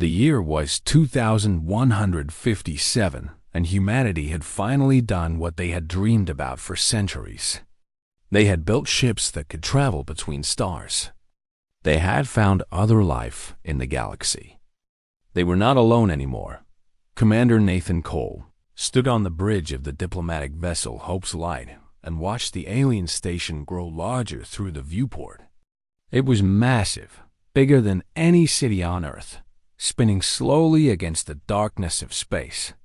The year was 2157, and humanity had finally done what they had dreamed about for centuries. They had built ships that could travel between stars. They had found other life in the galaxy. They were not alone anymore. Commander Nathan Cole stood on the bridge of the diplomatic vessel Hope's Light and watched the alien station grow larger through the viewport. It was massive, bigger than any city on Earth, spinning slowly against the darkness of space.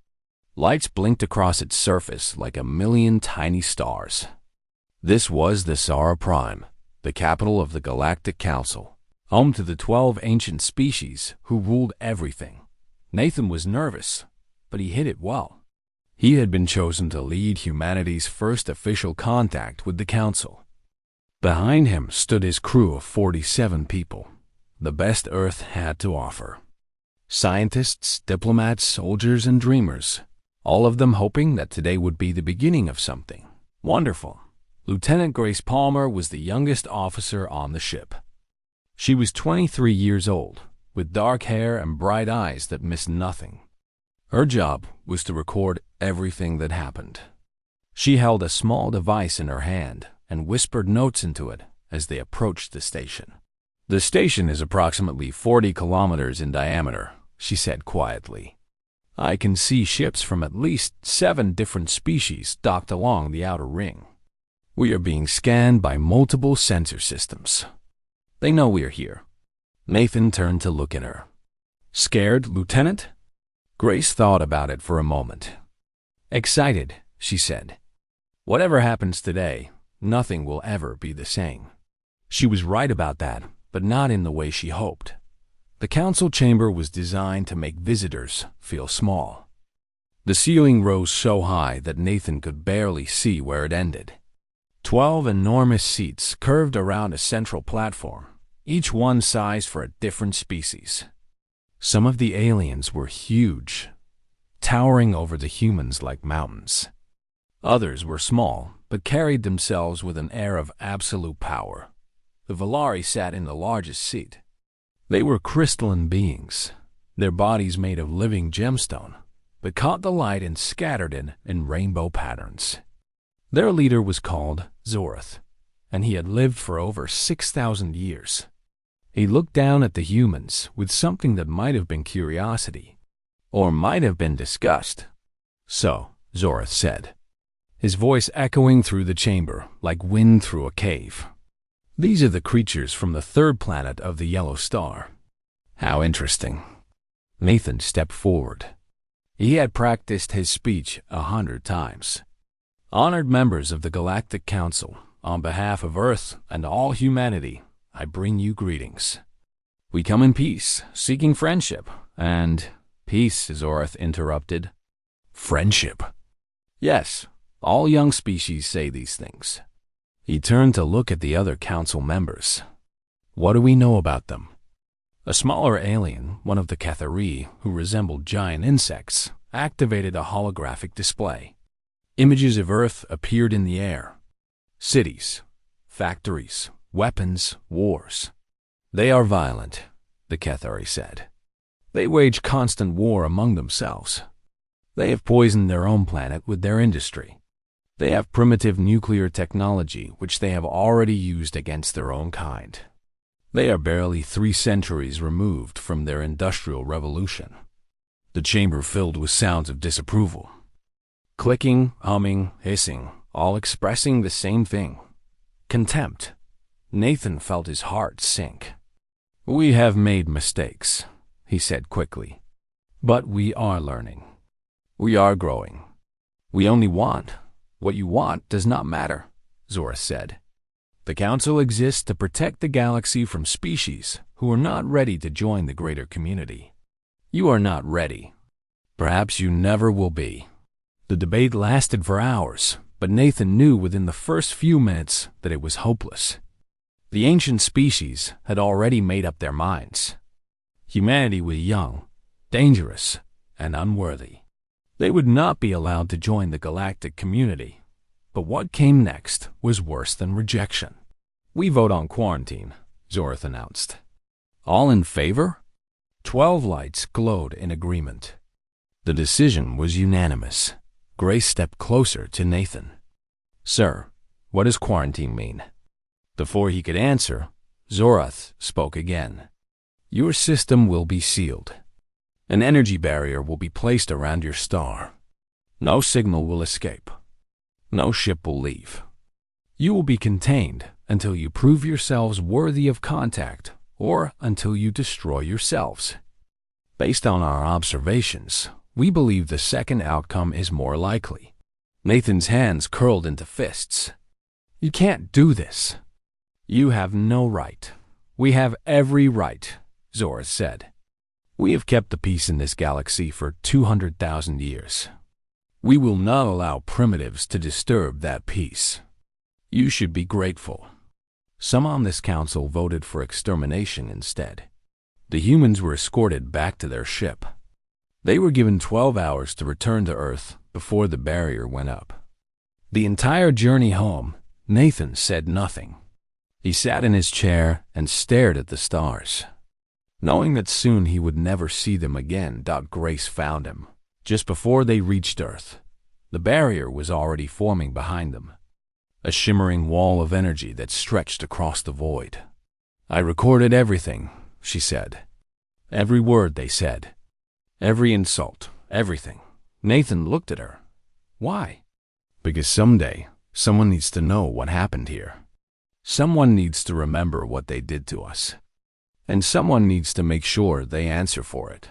Lights blinked across its surface like a million tiny stars. This was the Sara Prime, the capital of the Galactic Council, home to the 12 ancient species who ruled everything. Nathan was nervous, but he hid it well. He had been chosen to lead humanity's first official contact with the Council. Behind him stood his crew of 47 people, the best Earth had to offer. Scientists, diplomats, soldiers, and dreamers, all of them hoping that today would be the beginning of something wonderful. Lieutenant Grace Palmer was the youngest officer on the ship. She was 23 years old, with dark hair and bright eyes that missed nothing. Her job was to record everything that happened. She held a small device in her hand and whispered notes into it as they approached the station. "The station is approximately 40 kilometers in diameter," she said quietly. "I can see ships from at least 7 different species docked along the outer ring. We are being scanned by multiple sensor systems. They know we are here." Nathan turned to look at her. "Scared, Lieutenant?" Grace thought about it for a moment. "Excited," she said. "Whatever happens today, nothing will ever be the same." She was right about that, but not in the way she hoped. The council chamber was designed to make visitors feel small. The ceiling rose so high that Nathan could barely see where it ended. 12 enormous seats curved around a central platform, each one sized for a different species. Some of the aliens were huge, towering over the humans like mountains. Others were small, but carried themselves with an air of absolute power. The Valari sat in the largest seat. They were crystalline beings, their bodies made of living gemstone, but caught the light and scattered it in rainbow patterns. Their leader was called Zorath, and he had lived for over 6,000 years. He looked down at the humans with something that might have been curiosity, or might have been disgust. "So," Zorath said, his voice echoing through the chamber like wind through a cave. "These are the creatures from the 3rd planet of the Yellow Star." "How interesting." Nathan stepped forward. He had practiced his speech 100 times. "Honored members of the Galactic Council, on behalf of Earth and all humanity, I bring you greetings. We come in peace, seeking friendship, and—" "Peace," Zorath interrupted. "Friendship." "Yes, all young species say these things." He turned to look at the other council members. "What do we know about them?" A smaller alien, one of the Cathari, who resembled giant insects, activated a holographic display. Images of Earth appeared in the air. Cities, factories, weapons, wars. "They are violent," the Cathari said. "They wage constant war among themselves. They have poisoned their own planet with their industry. They have primitive nuclear technology which they have already used against their own kind. They are barely 3 centuries removed from their industrial revolution." The chamber filled with sounds of disapproval. Clicking, humming, hissing, all expressing the same thing: contempt. Nathan felt his heart sink. "We have made mistakes," he said quickly. "But we are learning. We are growing. We only want. What you want does not matter," Zorath said. "The Council exists to protect the galaxy from species who are not ready to join the greater community. You are not ready. Perhaps you never will be." The debate lasted for hours, but Nathan knew within the first few minutes that it was hopeless. The ancient species had already made up their minds. Humanity was young, dangerous, and unworthy. They would not be allowed to join the galactic community. But what came next was worse than rejection. "We vote on quarantine," Zorath announced. "All in favor?" 12 lights glowed in agreement. The decision was unanimous. Grace stepped closer to Nathan. "Sir, what does quarantine mean?" Before he could answer, Zorath spoke again. "Your system will be sealed. An energy barrier will be placed around your star. No signal will escape. No ship will leave. You will be contained until you prove yourselves worthy of contact or until you destroy yourselves. Based on our observations, we believe the second outcome is more likely." Nathan's hands curled into fists. "You can't do this." "You have no right. We have every right," Zora said. "We have kept the peace in this galaxy for 200,000 years. We will not allow primitives to disturb that peace. You should be grateful." Some on this council voted for extermination instead. The humans were escorted back to their ship. They were given 12 hours to return to Earth before the barrier went up. The entire journey home, Nathan said nothing. He sat in his chair and stared at the stars. Knowing that soon he would never see them again, Grace found him. Just before they reached Earth, the barrier was already forming behind them, a shimmering wall of energy that stretched across the void. "I recorded everything," she said. "Every word they said. Every insult. Everything." Nathan looked at her. "Why?" "Because someday, someone needs to know what happened here. Someone needs to remember what they did to us. And someone needs to make sure they answer for it."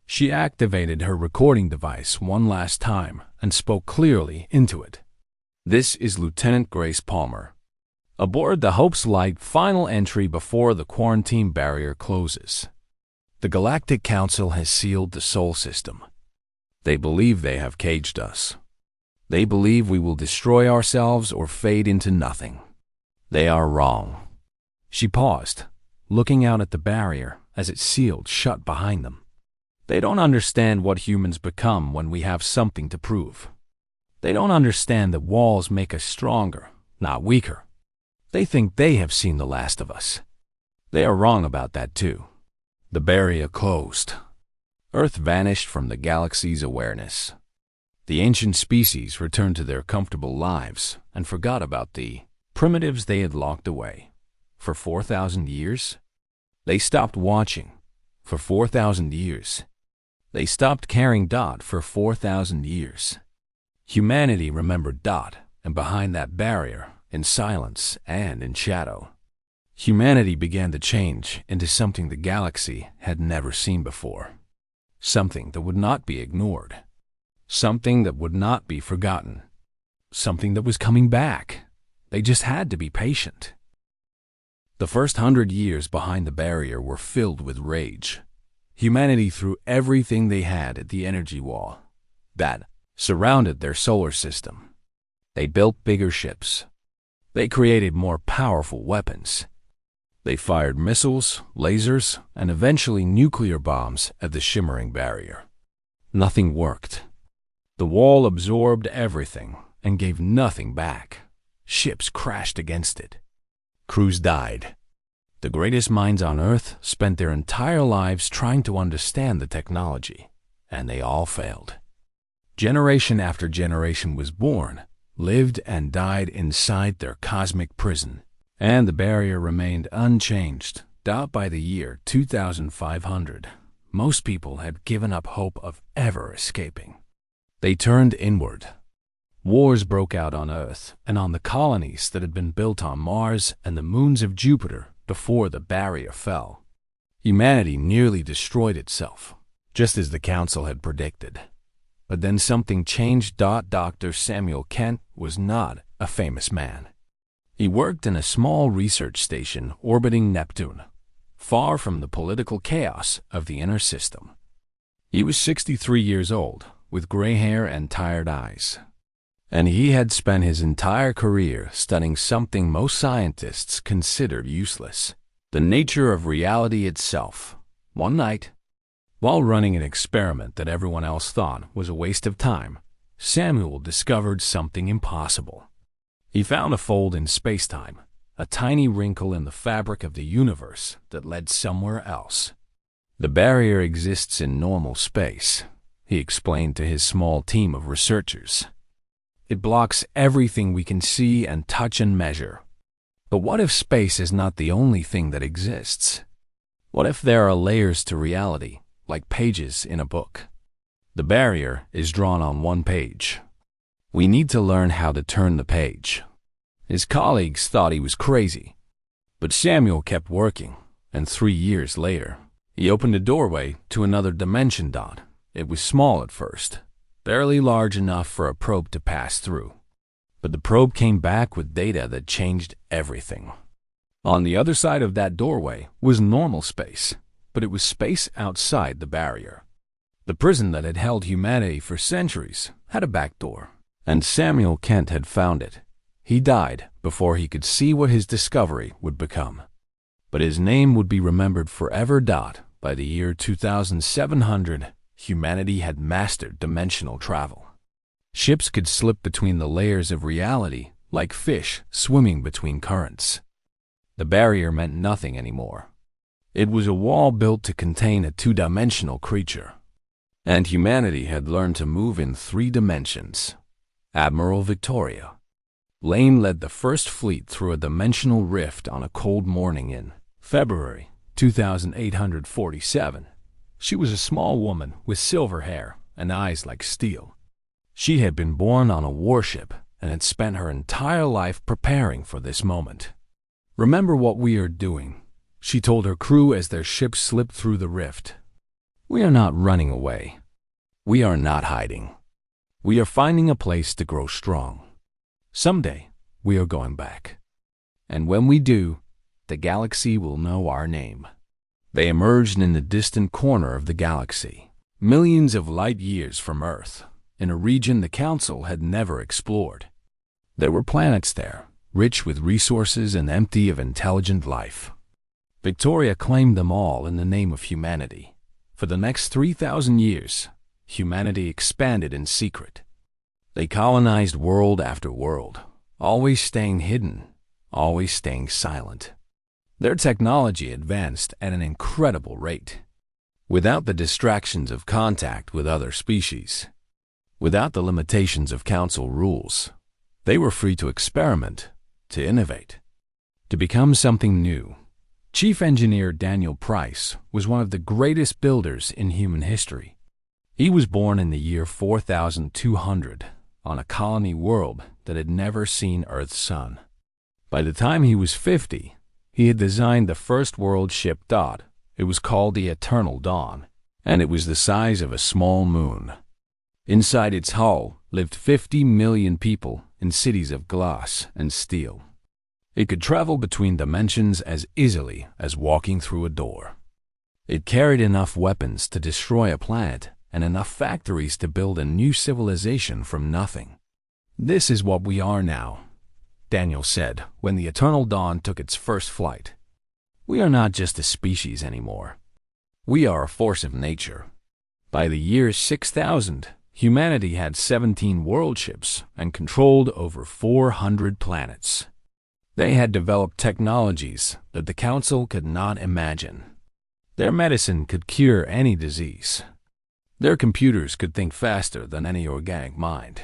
She activated her recording device one last time and spoke clearly into it. "This is Lieutenant Grace Palmer. Aboard the Hope's Light, final entry before the quarantine barrier closes. The Galactic Council has sealed the Sol system. They believe they have caged us. They believe we will destroy ourselves or fade into nothing. They are wrong." She paused, looking out at the barrier as it sealed shut behind them. "They don't understand what humans become when we have something to prove. They don't understand that walls make us stronger, not weaker. They think they have seen the last of us. They are wrong about that too." The barrier closed. Earth vanished from the galaxy's awareness. The ancient species returned to their comfortable lives and forgot about the primitives they had locked away. For 4,000 years? They stopped watching. For 4,000 years. They stopped caring. For 4,000 years. Humanity remembered and behind that barrier, in silence and in shadow, humanity began to change into something the galaxy had never seen before. Something that would not be ignored. Something that would not be forgotten. Something that was coming back. They just had to be patient. The first 100 years behind the barrier were filled with rage. Humanity threw everything they had at the energy wall that surrounded their solar system. They built bigger ships. They created more powerful weapons. They fired missiles, lasers, and eventually nuclear bombs at the shimmering barrier. Nothing worked. The wall absorbed everything and gave nothing back. Ships crashed against it. Crews died. The greatest minds on Earth spent their entire lives trying to understand the technology, and they all failed. Generation after generation was born, lived and died inside their cosmic prison, and the barrier remained unchanged. By the year 2500, most people had given up hope of ever escaping. They turned inward. Wars broke out on Earth and on the colonies that had been built on Mars and the moons of Jupiter before the barrier fell. Humanity nearly destroyed itself, just as the Council had predicted. But then something changed. Dr. Samuel Kent was not a famous man. He worked in a small research station orbiting Neptune, far from the political chaos of the inner system. He was 63 years old, with gray hair and tired eyes. And he had spent his entire career studying something most scientists considered useless: the nature of reality itself. One night, while running an experiment that everyone else thought was a waste of time, Samuel discovered something impossible. He found a fold in space-time, a tiny wrinkle in the fabric of the universe that led somewhere else. The barrier exists in normal space, he explained to his small team of researchers. It blocks everything we can see and touch and measure. But what if space is not the only thing that exists? What if there are layers to reality, like pages in a book? The barrier is drawn on one page. We need to learn how to turn the page. His colleagues thought he was crazy, but Samuel kept working, and 3 years later, he opened a doorway to another dimension dot. It was small at first, barely large enough for a probe to pass through. But the probe came back with data that changed everything. On the other side of that doorway was normal space, but it was space outside the barrier. The prison that had held humanity for centuries had a back door, and Samuel Kent had found it. He died before he could see what his discovery would become. But his name would be remembered forever. By the year 2700, humanity had mastered dimensional travel. Ships could slip between the layers of reality like fish swimming between currents. The barrier meant nothing anymore. It was a wall built to contain a two-dimensional creature. And humanity had learned to move in 3 dimensions. Admiral Victoria Lane led the first fleet through a dimensional rift on a cold morning in February 2847. She was a small woman with silver hair and eyes like steel. She had been born on a warship and had spent her entire life preparing for this moment. "Remember what we are doing," she told her crew as their ship slipped through the rift. "We are not running away. We are not hiding. We are finding a place to grow strong. Someday, we are going back. And when we do, the galaxy will know our name." They emerged in the distant corner of the galaxy, millions of light years from Earth, in a region the Council had never explored. There were planets there, rich with resources and empty of intelligent life. Victoria claimed them all in the name of humanity. For the next 3,000 years, humanity expanded in secret. They colonized world after world, always staying hidden, always staying silent. Their technology advanced at an incredible rate, without the distractions of contact with other species, without the limitations of Council rules. They were free to experiment, to innovate, to become something new. Chief Engineer Daniel Price was one of the greatest builders in human history. He was born in the year 4200 on a colony world that had never seen Earth's sun. By the time he was 50, he had designed the first world ship. It was called the Eternal Dawn, and it was the size of a small moon. Inside its hull lived 50 million people in cities of glass and steel. It could travel between dimensions as easily as walking through a door. It carried enough weapons to destroy a planet and enough factories to build a new civilization from nothing. "This is what we are now," Daniel said when the Eternal Dawn took its first flight. "We are not just a species anymore. We are a force of nature." By the year 6000, humanity had 17 world ships and controlled over 400 planets. They had developed technologies that the Council could not imagine. Their medicine could cure any disease. Their computers could think faster than any organic mind.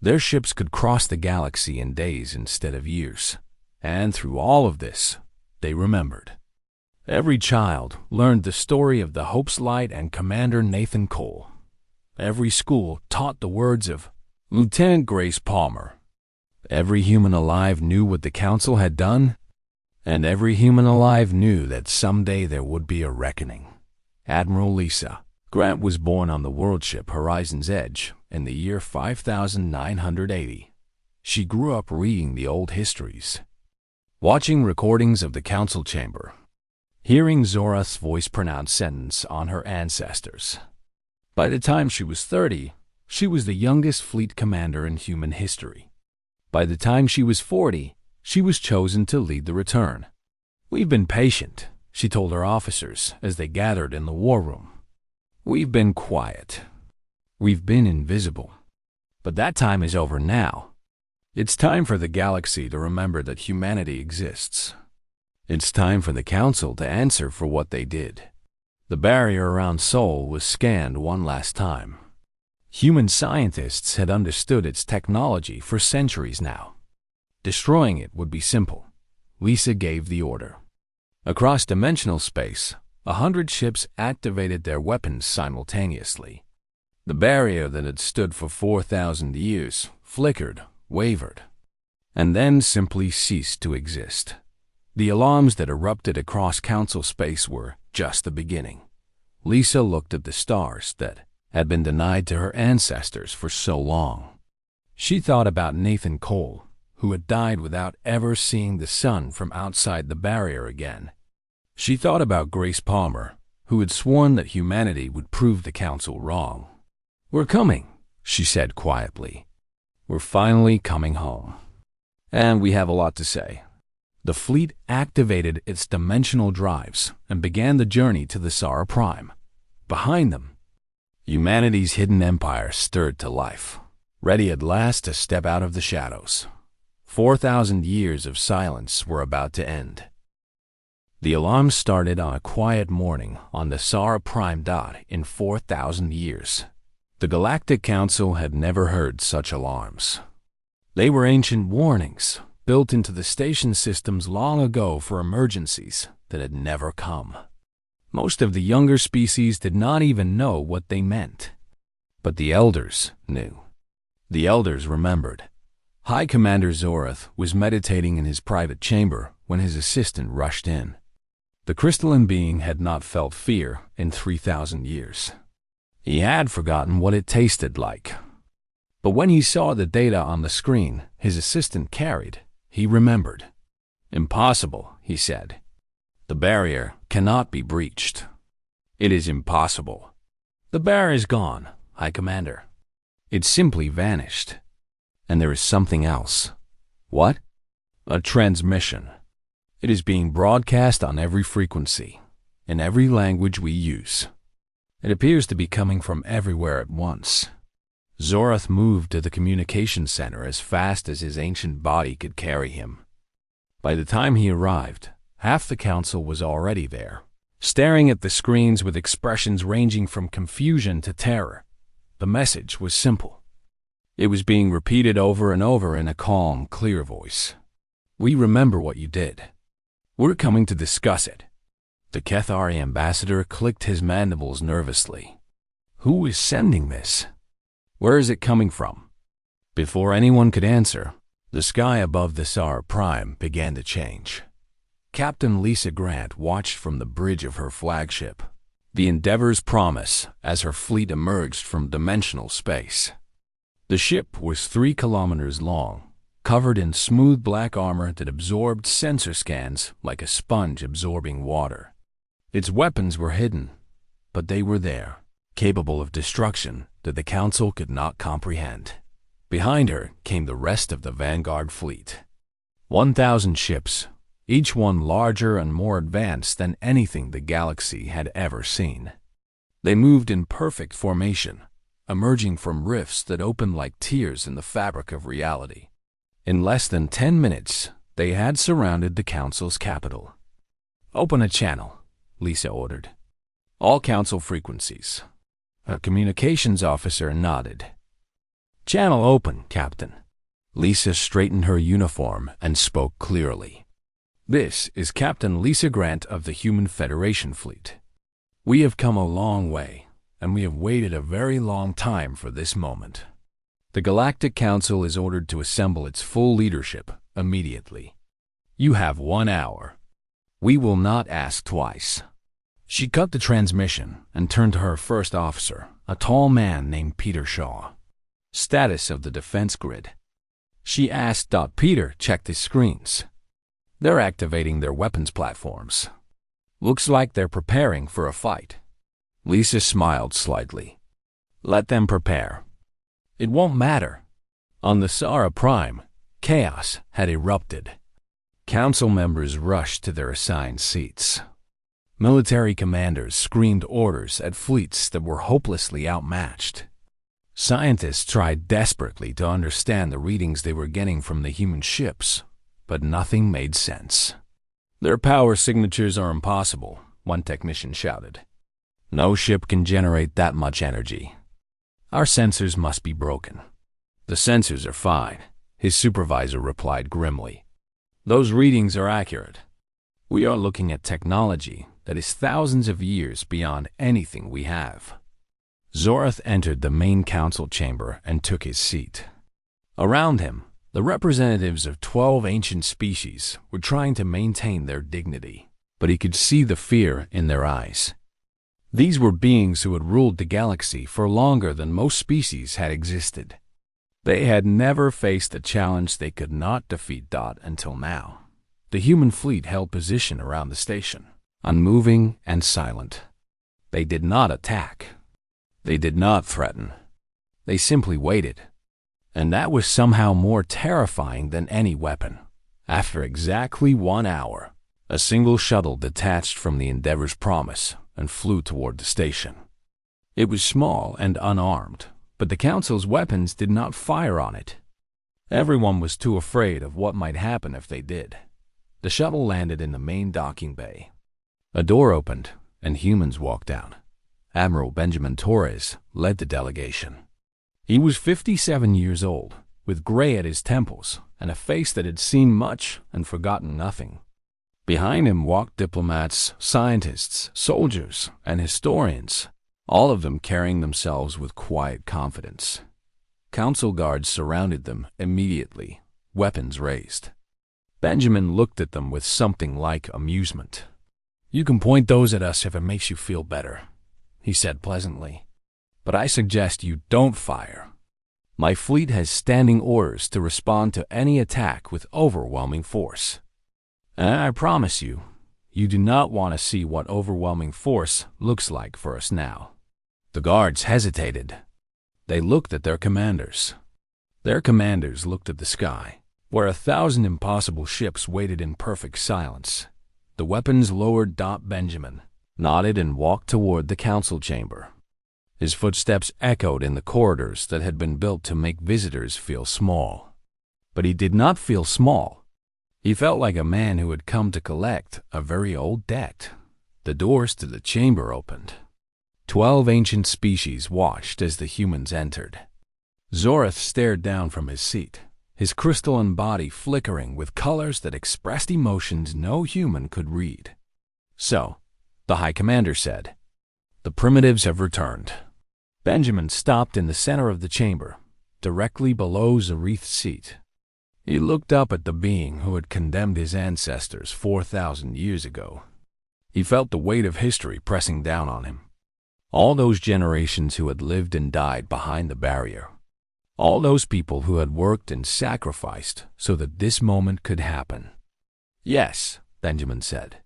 Their ships could cross the galaxy in days instead of years. And through all of this, they remembered. Every child learned the story of the Hope's Light and Commander Nathan Cole. Every school taught the words of Lieutenant Grace Palmer. Every human alive knew what the Council had done, and every human alive knew that someday there would be a reckoning. Admiral Lisa Grant was born on the world ship Horizon's Edge in the year 5980. She grew up reading the old histories, watching recordings of the Council chamber, hearing Zorath's voice pronounce sentence on her ancestors. By the time she was 30, she was the youngest fleet commander in human history. By the time she was 40, she was chosen to lead the return. "We've been patient," she told her officers as they gathered in the war room. "We've been quiet. We've been invisible. But that time is over now. It's time for the galaxy to remember that humanity exists. It's time for the Council to answer for what they did." The barrier around Sol was scanned one last time. Human scientists had understood its technology for centuries now. Destroying it would be simple. Lisa gave the order. Across dimensional space, 100 ships activated their weapons simultaneously. The barrier that had stood for 4,000 years flickered, wavered, and then simply ceased to exist. The alarms that erupted across Council space were just the beginning. Lisa looked at the stars that had been denied to her ancestors for so long. She thought about Nathan Cole, who had died without ever seeing the sun from outside the barrier again. She thought about Grace Palmer, who had sworn that humanity would prove the Council wrong. "We're coming," she said quietly. "We're finally coming home. And we have a lot to say." The fleet activated its dimensional drives and began the journey to the Sara Prime. Behind them, humanity's hidden empire stirred to life, ready at last to step out of the shadows. 4,000 years of silence were about to end. The alarm started on a quiet morning on the Sara Prime dot in 4,000 years. The Galactic Council had never heard such alarms. They were ancient warnings, built into the station systems long ago for emergencies that had never come. Most of the younger species did not even know what they meant. But the Elders knew. The Elders remembered. High Commander Zorath was meditating in his private chamber when his assistant rushed in. The crystalline being had not felt fear in 3,000 years. He had forgotten what it tasted like. But when he saw the data on the screen his assistant carried, he remembered. "Impossible," he said. "The barrier cannot be breached. It is impossible." "The barrier is gone, High Commander. It simply vanished. And there is something else." "What?" "A transmission. It is being broadcast on every frequency, in every language we use. It appears to be coming from everywhere at once." Zorath moved to the communication center as fast as his ancient body could carry him. By the time he arrived, half the council was already there, staring at the screens with expressions ranging from confusion to terror. The message was simple. It was being repeated over and over in a calm, clear voice. "We remember what you did. We're coming to discuss it." The Kethari ambassador clicked his mandibles nervously. "Who is sending this? Where is it coming from?" Before anyone could answer, the sky above the Sara Prime began to change. Captain Lisa Grant watched from the bridge of her flagship, the Endeavor's Promise, as her fleet emerged from dimensional space. The ship was 3 kilometers long, covered in smooth black armor that absorbed sensor scans like a sponge absorbing water. Its weapons were hidden, but they were there, capable of destruction that the Council could not comprehend. Behind her came the rest of the Vanguard fleet. 1,000 ships, each one larger and more advanced than anything the galaxy had ever seen. They moved in perfect formation, emerging from rifts that opened like tears in the fabric of reality. In less than 10 minutes, they had surrounded the Council's capital. "Open a channel," Lisa ordered. "All Council frequencies." A communications officer nodded. "Channel open, Captain." Lisa straightened her uniform and spoke clearly. "This is Captain Lisa Grant of the Human Federation Fleet. We have come a long way, and we have waited a very long time for this moment. The Galactic Council is ordered to assemble its full leadership immediately. You have 1 hour. We will not ask twice." She cut the transmission and turned to her first officer, a tall man named Peter Shaw. "Status of the defense grid." She asked. Peter checked his screens. "They're activating their weapons platforms. Looks like they're preparing for a fight." Lisa smiled slightly. "Let them prepare. It won't matter." On the Sara Prime, chaos had erupted. Council members rushed to their assigned seats. Military commanders screamed orders at fleets that were hopelessly outmatched. Scientists tried desperately to understand the readings they were getting from the human ships, but nothing made sense. "Their power signatures are impossible," one technician shouted. No ship can generate that much energy. Our sensors must be broken. The sensors are fine, his supervisor replied grimly. Those readings are accurate. We are looking at technology that is thousands of years beyond anything we have. Zorath entered the main council chamber and took his seat. Around him, the representatives of 12 ancient species were trying to maintain their dignity, but he could see the fear in their eyes. These were beings who had ruled the galaxy for longer than most species had existed. They had never faced a challenge they could not defeat. Until now. The human fleet held position around the station, unmoving and silent. They did not attack. They did not threaten. They simply waited. And that was somehow more terrifying than any weapon. After exactly 1 hour, a single shuttle detached from the Endeavor's Promise and flew toward the station. It was small and unarmed, but the Council's weapons did not fire on it. Everyone was too afraid of what might happen if they did. The shuttle landed in the main docking bay. A door opened, and humans walked out. Admiral Benjamin Torres led the delegation. He was 57 years old, with gray at his temples and a face that had seen much and forgotten nothing. Behind him walked diplomats, scientists, soldiers, and historians, all of them carrying themselves with quiet confidence. Council guards surrounded them immediately, weapons raised. Benjamin looked at them with something like amusement. "You can point those at us if it makes you feel better," he said pleasantly. "But I suggest you don't fire. My fleet has standing orders to respond to any attack with overwhelming force. And I promise you, you do not want to see what overwhelming force looks like for us now." The guards hesitated. They looked at their commanders. Their commanders looked at the sky, where 1,000 impossible ships waited in perfect silence. The weapons lowered. Benjamin nodded and walked toward the council chamber. His footsteps echoed in the corridors that had been built to make visitors feel small. But he did not feel small. He felt like a man who had come to collect a very old debt. The doors to the chamber opened. 12 ancient species watched as the humans entered. Zorath stared down from his seat, his crystalline body flickering with colors that expressed emotions no human could read. "So," the High Commander said, "the primitives have returned." Benjamin stopped in the center of the chamber, directly below Zorath's seat. He looked up at the being who had condemned his ancestors 4,000 years ago. He felt the weight of history pressing down on him. All those generations who had lived and died behind the barrier. All those people who had worked and sacrificed so that this moment could happen. "Yes," Benjamin said.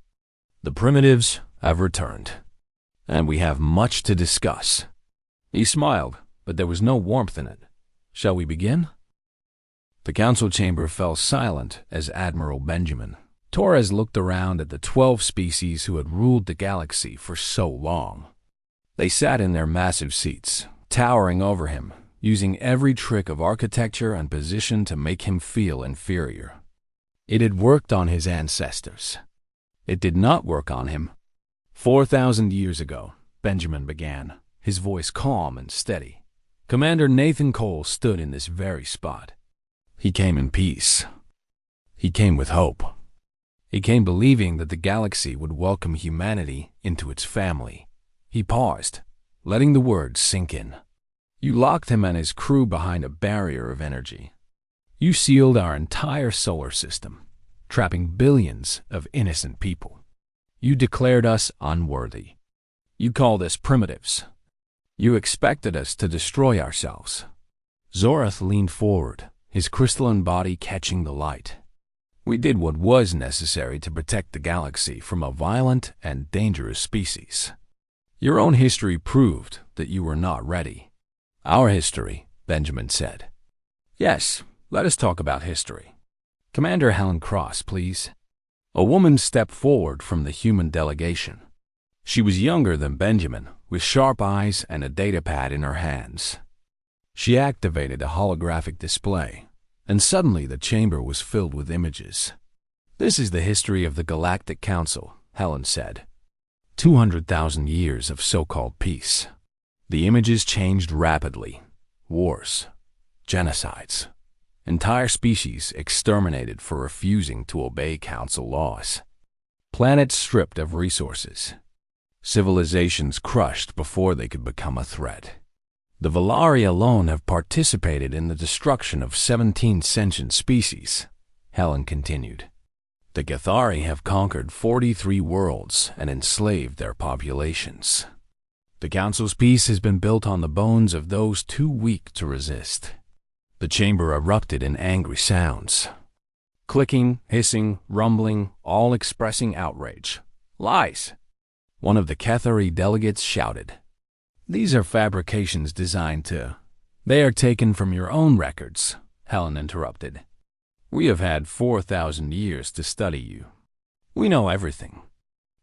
"The primitives have returned, and we have much to discuss." He smiled, but there was no warmth in it. "Shall we begin?" The council chamber fell silent as Admiral Benjamin Torres looked around at the 12 species who had ruled the galaxy for so long. They sat in their massive seats, towering over him, using every trick of architecture and position to make him feel inferior. It had worked on his ancestors. It did not work on him. 4,000 years ago, Benjamin began, his voice calm and steady. Commander Nathan Cole stood in this very spot. He came in peace. He came with hope. He came believing that the galaxy would welcome humanity into its family. He paused, letting the words sink in. You locked him and his crew behind a barrier of energy. You sealed our entire solar system, trapping billions of innocent people. You declared us unworthy. You called us primitives. You expected us to destroy ourselves. Zorath leaned forward, his crystalline body catching the light. We did what was necessary to protect the galaxy from a violent and dangerous species. Your own history proved that you were not ready. Our history, Benjamin said. Yes, let us talk about history. Commander Helen Cross, please. A woman stepped forward from the human delegation. She was younger than Benjamin, with sharp eyes and a datapad in her hands. She activated a holographic display, and suddenly the chamber was filled with images. This is the history of the Galactic Council, Helen said. 200,000 years of so-called peace. The images changed rapidly. Wars, genocides, entire species exterminated for refusing to obey council laws. Planets stripped of resources. Civilizations crushed before they could become a threat. The Valari alone have participated in the destruction of 17 sentient species, Helen continued. The Cathari have conquered 43 worlds and enslaved their populations. The Council's peace has been built on the bones of those too weak to resist. The chamber erupted in angry sounds. Clicking, hissing, rumbling, all expressing outrage. Lies! One of the Cathari delegates shouted. These are fabrications designed to... They are taken from your own records, Helen interrupted. We have had 4,000 years to study you. We know everything.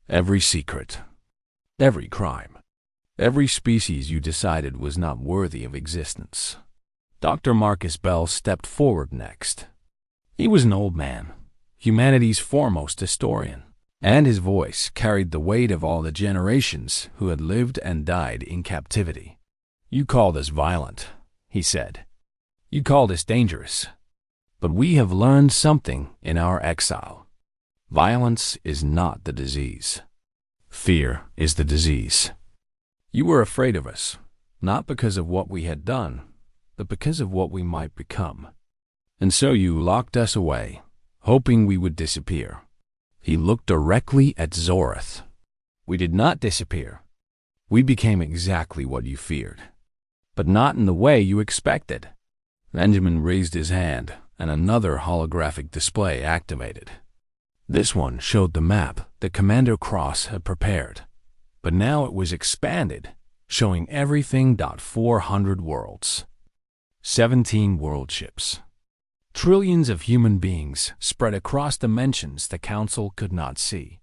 Every secret. Every crime. Every species you decided was not worthy of existence. Dr. Marcus Bell stepped forward next. He was an old man, humanity's foremost historian, and his voice carried the weight of all the generations who had lived and died in captivity. You called us violent, he said. You called us dangerous. But we have learned something in our exile. Violence is not the disease. Fear is the disease. You were afraid of us, not because of what we had done, but because of what we might become. And so you locked us away, hoping we would disappear. He looked directly at Zorath. We did not disappear. We became exactly what you feared, but not in the way you expected. Benjamin raised his hand, and another holographic display activated. This one showed the map that Commander Cross had prepared, but now it was expanded, showing everything. 400 worlds. 17 world ships. Trillions of human beings spread across dimensions the Council could not see.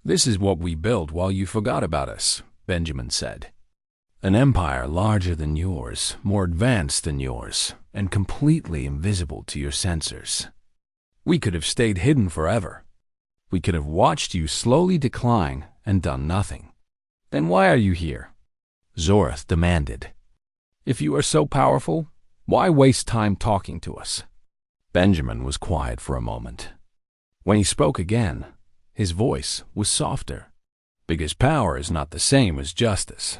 This is what we built while you forgot about us, Benjamin said. An empire larger than yours, more advanced than yours, and completely invisible to your sensors. We could have stayed hidden forever. We could have watched you slowly decline and done nothing. Then why are you here? Zorath demanded. If you are so powerful, why waste time talking to us? Benjamin was quiet for a moment. When he spoke again, his voice was softer. Because power is not the same as justice.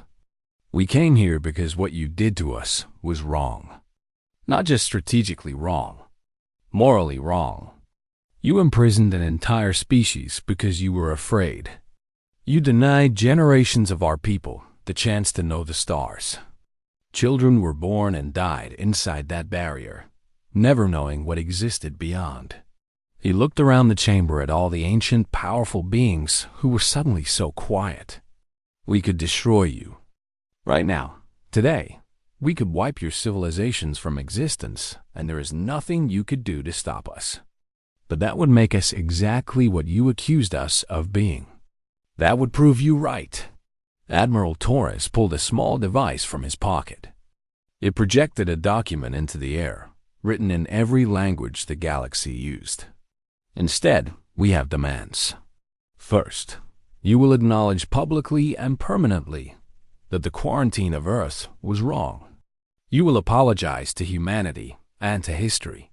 We came here because what you did to us was wrong. Not just strategically wrong, morally wrong. You imprisoned an entire species because you were afraid. You denied generations of our people the chance to know the stars. Children were born and died inside that barrier, never knowing what existed beyond. He looked around the chamber at all the ancient, powerful beings who were suddenly so quiet. We could destroy you. Right now, today, we could wipe your civilizations from existence, and there is nothing you could do to stop us. But that would make us exactly what you accused us of being. That would prove you right. Admiral Torres pulled a small device from his pocket. It projected a document into the air, written in every language the galaxy used. Instead, we have demands. First, you will acknowledge publicly and permanently that the quarantine of Earth was wrong. You will apologize to humanity and to history.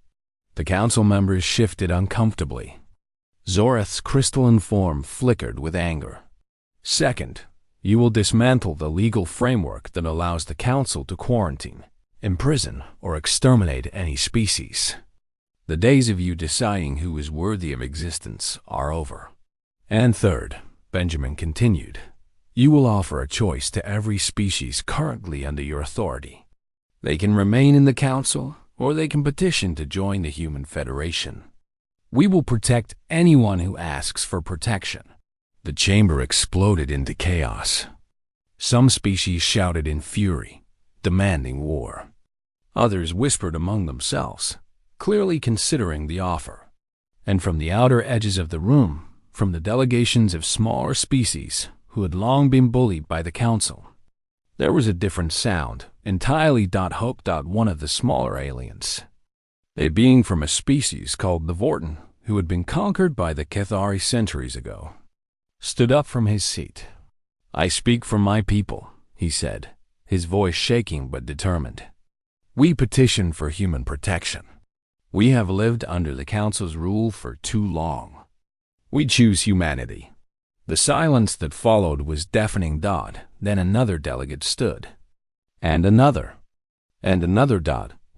The council members shifted uncomfortably. Zorath's crystalline form flickered with anger. Second, you will dismantle the legal framework that allows the council to quarantine, imprison, or exterminate any species. The days of you deciding who is worthy of existence are over. And third, Benjamin continued, you will offer a choice to every species currently under your authority. They can remain in the council, or they can petition to join the Human Federation. We will protect anyone who asks for protection. The chamber exploded into chaos. Some species shouted in fury, demanding war. Others whispered among themselves, clearly considering the offer. And from the outer edges of the room, from the delegations of smaller species who had long been bullied by the council, there was a different sound, entirely Hope. One of the smaller aliens, a being from a species called the Vorton, who had been conquered by the Cathari centuries ago, stood up from his seat. "I speak for my people," he said, his voice shaking but determined. "We petition for human protection. We have lived under the Council's rule for too long. We choose humanity." The silence that followed was deafening. Then another delegate stood. And another. And another.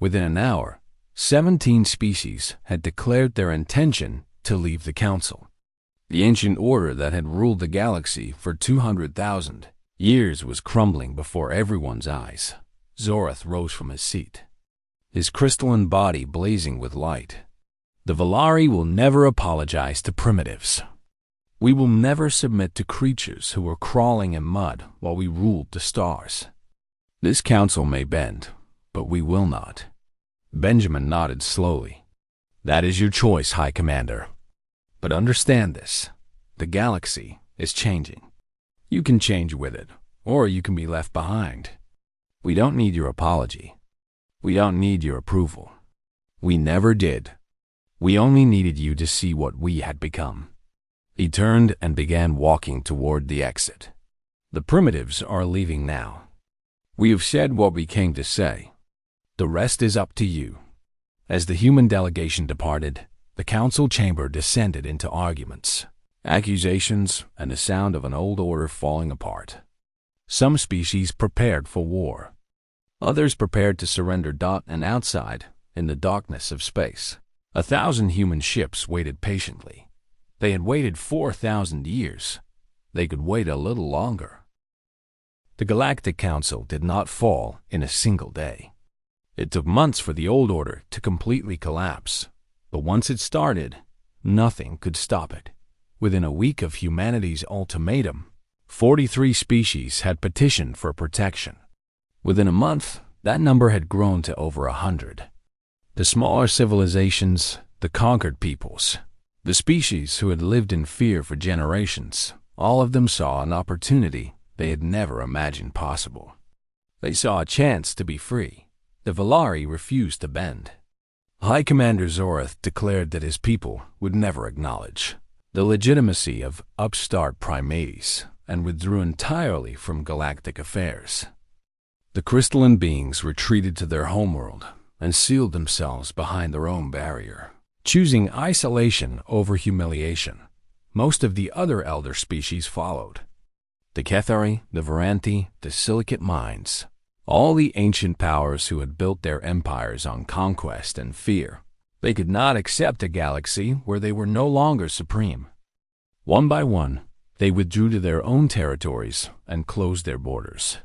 Within an hour, 17 species had declared their intention to leave the Council. The ancient order that had ruled the galaxy for 200,000 years was crumbling before everyone's eyes. Zorath rose from his seat, his crystalline body blazing with light. "The Valari will never apologize to primitives. We will never submit to creatures who were crawling in mud while we ruled the stars. This council may bend, but we will not." Benjamin nodded slowly. "That is your choice, High Commander. But understand this, the galaxy is changing. You can change with it, or you can be left behind. We don't need your apology. We don't need your approval. We never did. We only needed you to see what we had become." He turned and began walking toward the exit. "The primitives are leaving now. We have said what we came to say. The rest is up to you." As the human delegation departed, the council chamber descended into arguments, accusations, and the sound of an old order falling apart. Some species prepared for war. Others prepared to surrender. And outside, in the darkness of space, 1,000 human ships waited patiently. They had waited 4,000 years. They could wait a little longer. The Galactic Council did not fall in a single day. It took months for the old order to completely collapse. But once it started, nothing could stop it. Within a week of humanity's ultimatum, 43 species had petitioned for protection. Within a month, that number had grown to over 100. The smaller civilizations, the conquered peoples, the species who had lived in fear for generations, all of them saw an opportunity they had never imagined possible. They saw a chance to be free. The Valari refused to bend. High Commander Zorath declared that his people would never acknowledge the legitimacy of upstart primates and withdrew entirely from galactic affairs. The crystalline beings retreated to their homeworld and sealed themselves behind their own barrier, choosing isolation over humiliation. Most of the other elder species followed. The Kethari, the Varanthi, the Silicate Minds, all the ancient powers who had built their empires on conquest and fear. They could not accept a galaxy where they were no longer supreme. One by one, they withdrew to their own territories and closed their borders.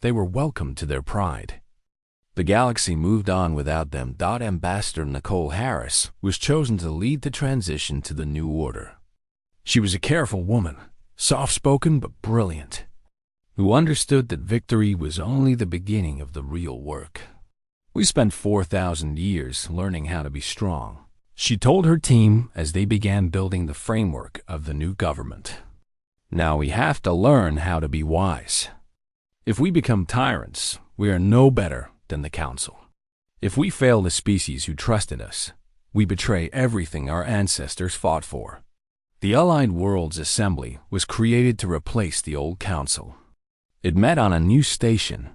They were welcomed to their pride. The galaxy moved on without them. Ambassador Nicole Harris was chosen to lead the transition to the new order. She was a careful woman, soft-spoken but brilliant, who understood that victory was only the beginning of the real work. "We spent 4,000 years learning how to be strong," she told her team as they began building the framework of the new government. "Now we have to learn how to be wise. If we become tyrants, we are no better than the Council. If we fail the species who trusted us, we betray everything our ancestors fought for." The Allied Worlds Assembly was created to replace the old Council. It met on a new station,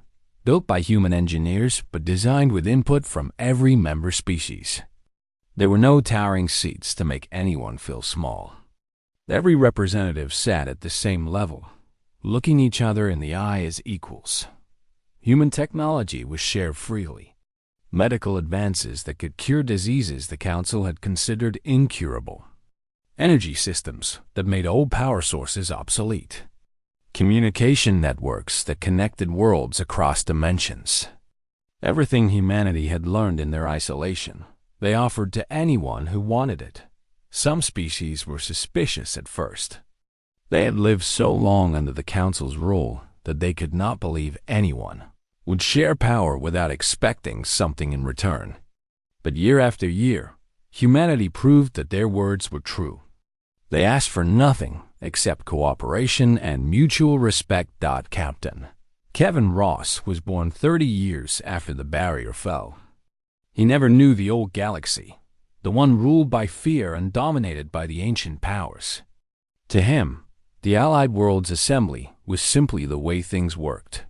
built by human engineers but designed with input from every member species. There were no towering seats to make anyone feel small. Every representative sat at the same level, looking each other in the eye as equals. Human technology was shared freely. Medical advances that could cure diseases the Council had considered incurable. Energy systems that made old power sources obsolete. Communication networks that connected worlds across dimensions. Everything humanity had learned in their isolation, they offered to anyone who wanted it. Some species were suspicious at first. They had lived so long under the Council's rule that they could not believe anyone would share power without expecting something in return. But year after year, humanity proved that their words were true. They asked for nothing except cooperation and mutual respect. Captain Kevin Ross was born 30 years after the barrier fell. He never knew the old galaxy, the one ruled by fear and dominated by the ancient powers. To him, The Allied World's assembly was simply the way things worked.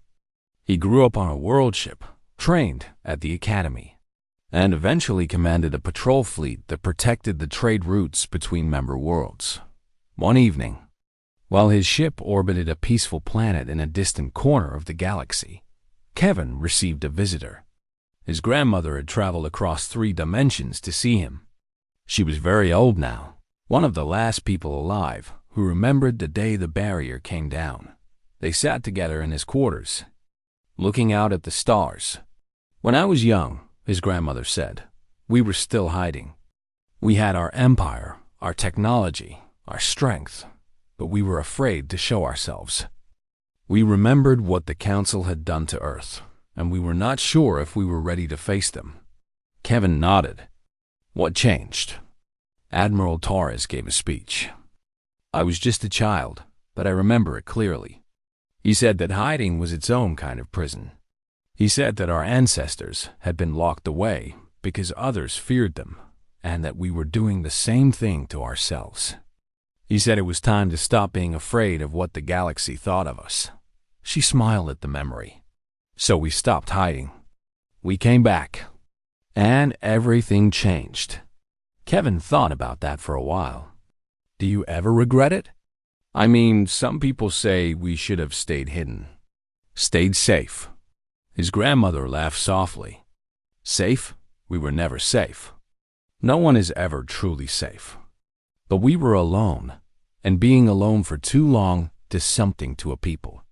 He grew up on a world ship, trained at the academy, and eventually commanded a patrol fleet that protected the trade routes between member worlds. One evening, while his ship orbited a peaceful planet in a distant corner of the galaxy, Kevin received a visitor. His grandmother had traveled across 3 dimensions to see him. She was very old now, one of the last people alive who remembered the day the barrier came down. They sat together in his quarters, looking out at the stars. "When I was young," his grandmother said, "we were still hiding. We had our empire, our technology, our strength, but we were afraid to show ourselves. We remembered what the Council had done to Earth, and we were not sure if we were ready to face them." Kevin nodded. "What changed?" Admiral Torres gave a speech. "I was just a child, but I remember it clearly. He said that hiding was its own kind of prison. He said that our ancestors had been locked away because others feared them, and that we were doing the same thing to ourselves. He said it was time to stop being afraid of what the galaxy thought of us." She smiled at the memory. "So we stopped hiding. We came back, and everything changed." Kevin thought about that for a while. "Do you ever regret it? I mean, some people say we should have stayed hidden. Stayed safe." His grandmother laughed softly. "Safe? We were never safe. No one is ever truly safe. But we were alone, and being alone for too long does something to a people.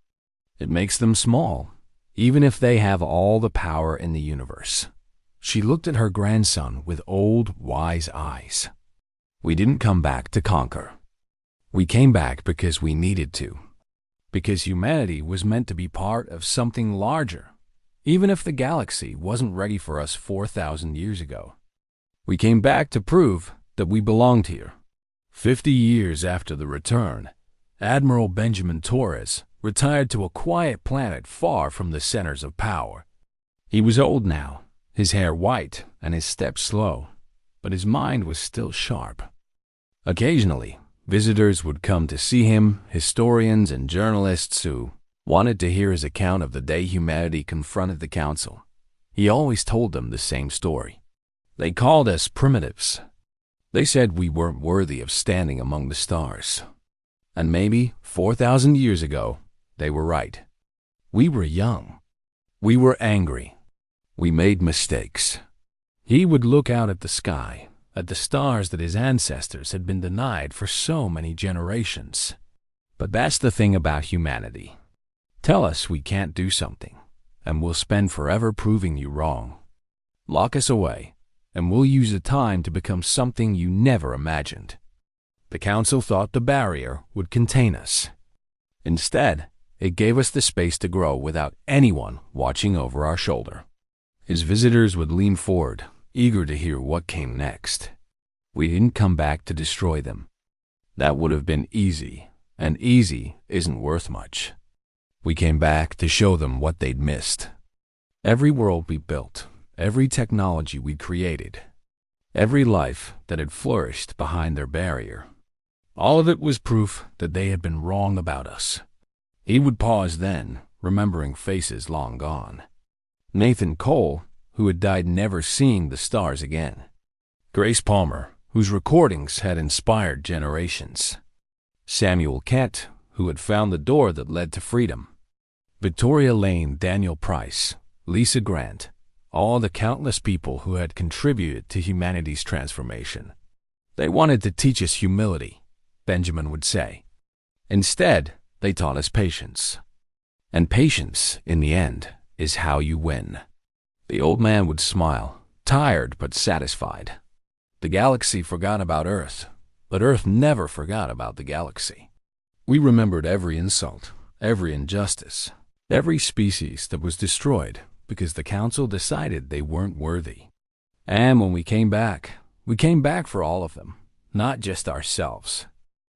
It makes them small, even if they have all the power in the universe." She looked at her grandson with old, wise eyes. "We didn't come back to conquer. We came back because we needed to. Because humanity was meant to be part of something larger, even if the galaxy wasn't ready for us 4,000 years ago. We came back to prove that we belonged here." 50 years after the return, Admiral Benjamin Torres retired to a quiet planet far from the centers of power. He was old now, his hair white and his steps slow, but his mind was still sharp. Occasionally, visitors would come to see him, historians and journalists who wanted to hear his account of the day humanity confronted the Council. He always told them the same story. "They called us primitives. They said we weren't worthy of standing among the stars. And maybe 4,000 years ago, they were right. We were young. We were angry. We made mistakes." He would look out at the sky, at the stars that his ancestors had been denied for so many generations. "But that's the thing about humanity. Tell us we can't do something, and we'll spend forever proving you wrong. Lock us away, and we'll use the time to become something you never imagined. The Council thought the barrier would contain us. Instead, it gave us the space to grow without anyone watching over our shoulder." His visitors would lean forward, eager to hear what came next. "We didn't come back to destroy them. That would have been easy, and easy isn't worth much. We came back to show them what they'd missed. Every world we built, every technology we created, every life that had flourished behind their barrier, all of it was proof that they had been wrong about us." He would pause then, remembering faces long gone. Nathan Cole, who had died never seeing the stars again. Grace Palmer, whose recordings had inspired generations. Samuel Kent, who had found the door that led to freedom. Victoria Lane, Daniel Price, Lisa Grant, all the countless people who had contributed to humanity's transformation. "They wanted to teach us humility," Benjamin would say. "Instead, they taught us patience. And patience, in the end, is how you win." The old man would smile, tired but satisfied. The galaxy forgot about Earth, but Earth never forgot about the galaxy. We remembered every insult, every injustice, every species that was destroyed because the Council decided they weren't worthy. And when we came back for all of them, not just ourselves.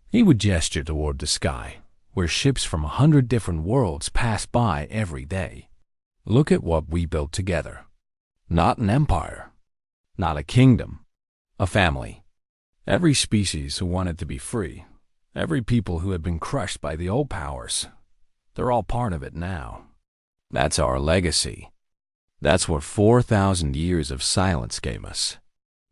He would gesture toward the sky, where ships from 100 different worlds passed by every day. "Look at what we built together. Not an empire, not a kingdom, a family. Every species who wanted to be free, Every people who had been crushed by the old powers, they're all part of it now. That's our legacy. That's what 4,000 years of silence gave us.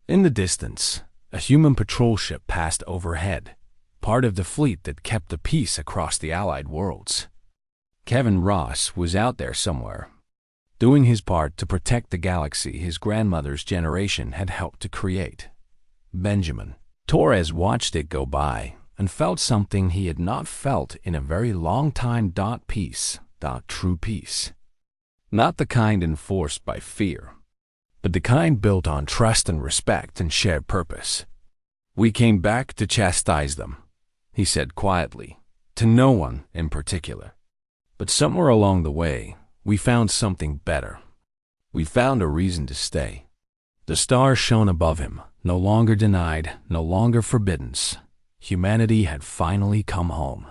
In the distance, a human patrol ship passed overhead, part of the fleet that kept the peace across the Allied worlds. Kevin Ross was out there somewhere, doing his part to protect the galaxy his grandmother's generation had helped to create. Benjamin Torres watched it go by and felt something he had not felt in a very long time. Peace, true peace. Not the kind enforced by fear, but the kind built on trust and respect and shared purpose. We came back to chastise them, he said quietly, to no one in particular. But somewhere along the way, we found something better. We found a reason to stay. The stars shone above him, no longer denied, no longer forbidden. Humanity had finally come home.